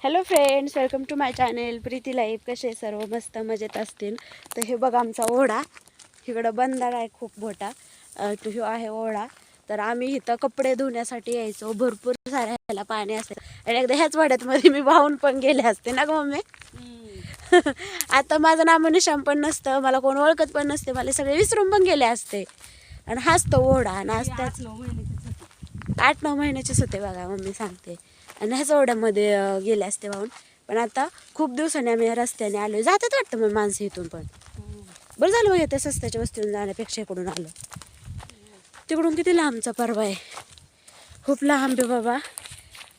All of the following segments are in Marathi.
Hello friends, welcome to my channel Preeti life. कसे सर्व मस्त मजेत असतील. तर हे बघा आमचा ओढा. इकडं बंधारा आहे खूप मोठा. तो ह्यो आहे ओढा. तर आम्ही इथं कपडे धुण्यासाठी यायचो. भरपूर साऱ्या ह्याला पाणी असते आणि एकदा ह्याच वाड्यात मध्ये मी वाहून पण गेले असते ना ग मम्मी. आता माझं नामनिशाण पण नसतं, मला कोण ओळखत पण नसते, मला सगळे विसरून पण गेले असते. आणि हाच तो ओढा. आणि आज त्याच 8-9 महिन्याचेच होते बघा मम्मी सांगते. आणि ह्याच ओढ्यामध्ये गेले असते वाहून. पण आता खूप दिवसांनी आम्ही या रस्त्याने आलो. जातात वाटतं मग माणसं इथून पण. बरं झालं बघ त्या स्वस्ताच्या वस्तीवरून जाण्यापेक्षा इकडून आलो. तिकडून किती लांबचा पर्वा आहे, खूप लांब आहे बाबा.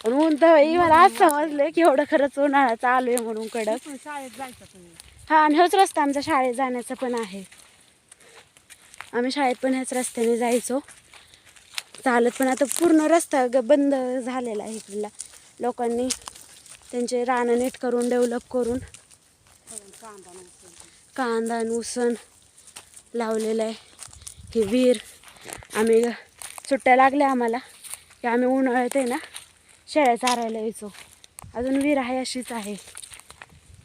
पण ऊन तर मला आज समजलं की एवढं खरंच उन्हाळा चालू आहे म्हणून कडक. शाळेत जायचं तुम्ही? हा, आणि ह्योच रस्ता आमचा शाळेत जाण्याचा पण आहे. आम्ही शाळेत पण ह्याच रस्त्याने जायचो चालत. पण आता पूर्ण रस्ता बंद झालेला आहे. इकडला लोकांनी त्यांचे रानं नीट करून डेव्हलप करून कांदा आणि ऊसन लावलेलं आहे. ही विहीर, आम्ही सुट्ट्या लागल्या आम्हाला की आम्ही उन्हाळ्यात आहे ना शेळ्या चारायला यायचो. अजून विहीर आहे अशीच आहे,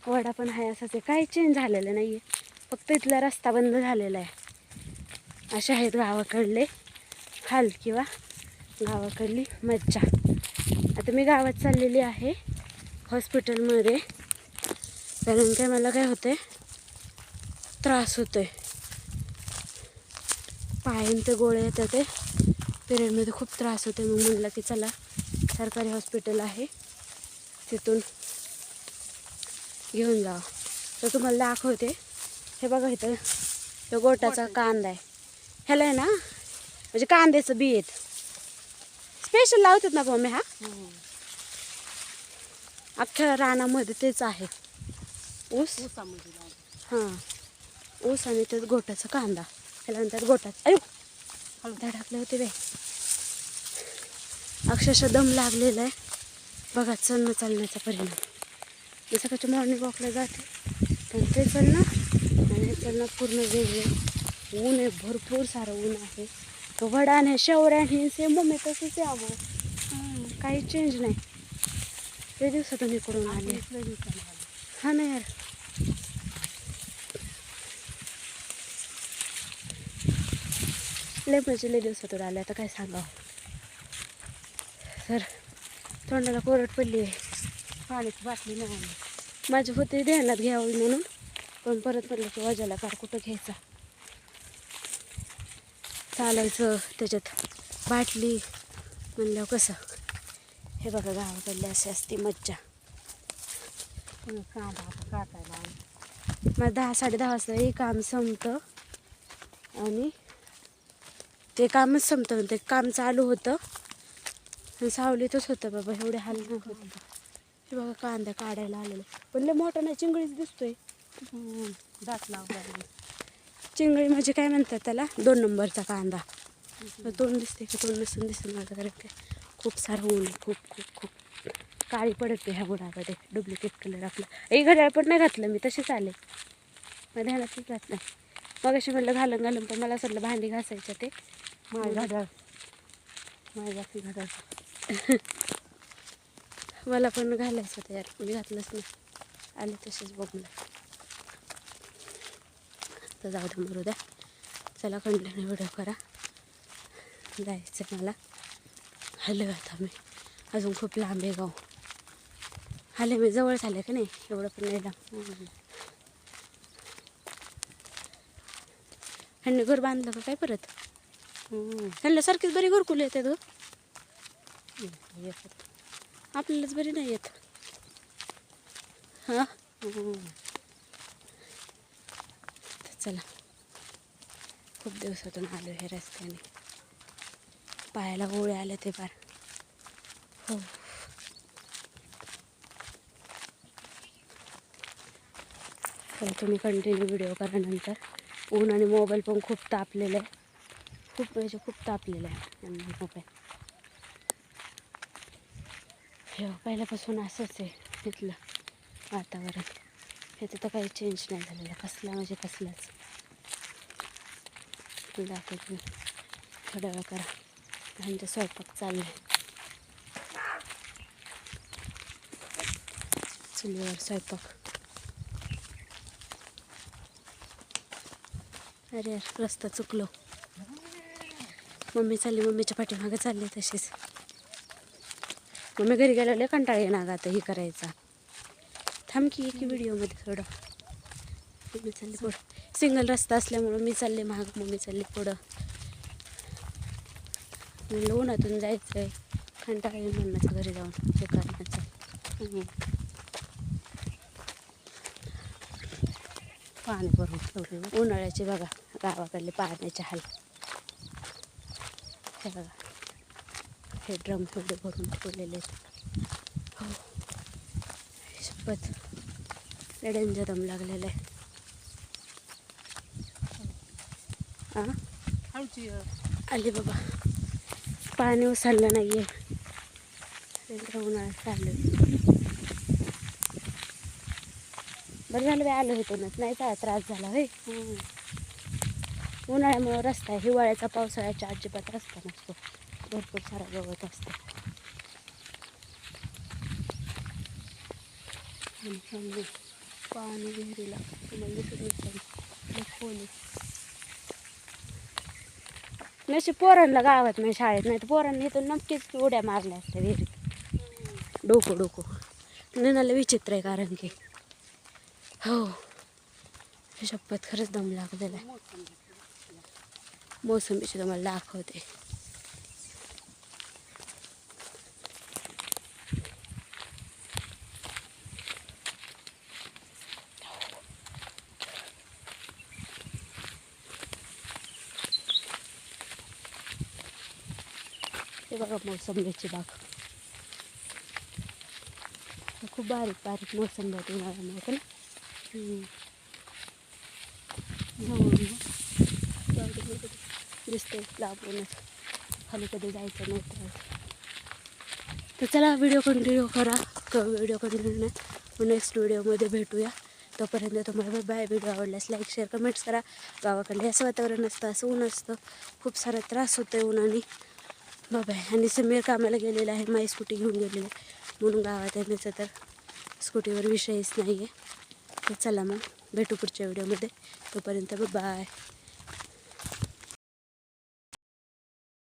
वडा पण आहे असंच आहे, काही चेंज झालेलं नाही आहे. फक्त इथला रस्ता बंद झालेला आहे. असे आहेत गावाकडले हाल किंवा गावाकडली मज्जा. आता मी गावात चाललेली आहे हॉस्पिटलमध्ये, कारण काय मला काय होते, त्रास होतोय. पायांचे गोळे येतात ते पिरियडमध्ये खूप त्रास होते. मग म्हटलं की चला सरकारी हॉस्पिटल आहे तिथून घेऊन जावं. तर तुम्हाला दाखवते. हे बघा इथं तो गोटाचा कांदा आहे. ह्याला आहे ना म्हणजे कांद्याचं बी आहेत, स्पेशल लावतात ना मम्मी. हा अख्ख्या रानामध्ये तेच आहे ऊस. हां, ऊस आणि त्यात गोटाचा कांदा. ह्याला नंतर गोटाचा अयो हलदा टाकले होते बाई. अक्षरशः दम लागलेला आहे बघा चालण्याचा परिणाम. मी सकाळच्या मॉर्निंग वॉकला जाते पण ते चालणं आणि हे चालणं पूर्ण वेगळे. ऊन आहे, भरपूर सारं ऊन आहे. तो वडा आणि शेवऱ्या आणि सेम मम्मी तसंच यावं, काही चेंज नाही. ते दिवसातून इकडून आले. हा ना यार, लय म्हणजे लय दिवसातून आले. आता काय सांगावं. तर तोंडाला कोरड पडली आहे, पाण्याची बाटली नाही आली. माझी होती ध्यानात घ्यावी म्हणून, पण परत म्हटलं की वजाला कार कुठं घ्यायचा, चालायचं त्याच्यात बाटली म्हणल्यावर कसं. हे बघा गावाकडले असे असते मज्जा. काटायला मग 10-10:30 वाजता हे काम संपतं आणि ते कामच संपतं. ते काम चालू होतं आणि सावलीतच होतं बाबा. एवढे हाल नाही होत. हे बघा कांदा काढायला आलेलं, पण लय मोठा नाही, चिंगळीच दिसतोय. दात लावला. चिंगळी म्हणजे काय म्हणतात त्याला, 2 नंबरचा कांदा. तोंड दिसते की तोंड नसून दिसून माझं, कारण काय खूप सारं ऊन, खूप खूप खूप काळी पडते ह्या गुणामध्ये. डुप्लिकेट कलर आपला. एक घड्याळ पण नाही घातलं मी, तसेच आले. मग ध्यानातच राहत नाही. मग अशी म्हटलं घालून पण मला असं वाटलं भांडी घासायचं ते माझ्या मला पण घालायचं होतं यार, मी घातलंच नाही. आले तसेच बघ मला. तर जाऊ दे, मरू द्या. चला कंटिन्यू व्हिडिओ करा. जायचं मला. हल्ले आता मी अजून खूप लांब आहे गाव. हल्ले मी जवळ झाले का नाही, एवढं पण नाही लांब. ह्यांनी घर बांधलं का काय परत? ह्यांना सारखीच बरी घरकुल येतात ग, आपल्यालाच बरी नाही येत. हां चला, खूप दिवसातून आलो हे रस्त्याने. पायाला गोळे आले ते फार. हो, तर तुम्ही कंटिन्यू व्हिडिओ करा. नंतर ऊन आणि मोबाईल पण खूप तापलेलं आहे, खूप म्हणजे खूप तापलेलं आहे मोबाईल. हे पहिल्यापासून असंच आहे तिथलं वातावरण. हे तिथं काही चेंज नाही झालेलं, कसला म्हणजे कसलाच. दाखवत मी थोडा वेळ करा, त्यांचा स्वयंपाक चालला आहे. चुलीवर स्वयंपाक. अरे यार रस्ता चुकलो. मम्मी चालली, मम्मीच्या पाठीमागे चालली तशीच. मम्मी घरी गेलेले कंटाळ येणार आता हे करायचा. थांब की की व्हिडिओमध्ये थोडं. मम्मी चालली पुढं. सिंगल रस्ता असल्यामुळं मी चालले महाग, मम्मी चालली पुढं. म्हणलं उन्हातून जायचं आहे, कंटाळ येईल म्हणण्याचं घरी जाऊन हे करण्याचं. पाणी भरून ठेवले. उन्हाळ्याचे बघा गावाकडले पाण्याचे हाल. हे बघा हे ड्रम थोडे भरून ठेवलेले आहेत. हो शपथ डेंजर दम लागलेला आहे. हां हळूची आली बाबा. पाणी उचललं नाही आहे. उन्हाळ्यात चालू. बरं झालं बाई आलं होतं नाही काय त्रास झाला होय. उन्हाळ्यामुळं रस्ता आहे. हिवाळ्याचा पावसाळ्याच्या अजिबात रस्ता नसतो. भरपूर सारा गवत असतं. पाणी विहिरीला तुम्हाला दिसत नसेल खोली. नशी पोरांना गावात नाही शाळेत, नाही तर पोरांनी इथून नक्कीच उड्या मारल्या असत्या विहिरीत. डोकं निनाला विचित्र आहे कारण की हो शपथ खरंच दम लागलेला आहे. मोसंबीची तुम्हाला दाखवते. हे बघा मोसंबीची बाग. खूप बारीक बारीक मोसंबी आहेत उन्हाळ्यामुळे का ना. दिसते लांबूनच, खाली कधी जायचं नव्हतं. तर चला व्हिडिओ कंटिन्यू करा. व्हिडिओ कंटिन्यू नाही नेक्स्ट व्हिडिओमध्ये भेटूया. तोपर्यंत तुम्हाला बाय. व्हिडिओ आवडल्यास लाईक शेअर कमेंट्स करा. गावाकडले असं वातावरण असतं, असं ऊन असतं, खूप सारा त्रास होतो आहे उन्हाने. बाय. आणि समीर कामाला गेलेला आहे, माझी स्कूटी घेऊन गेलेली आहे म्हणून गावात येण्याचं तर स्कूटीवर विषयच नाही आहे. तर चला मग भेटू पुढच्या व्हिडिओमध्ये. तोपर्यंत बाय.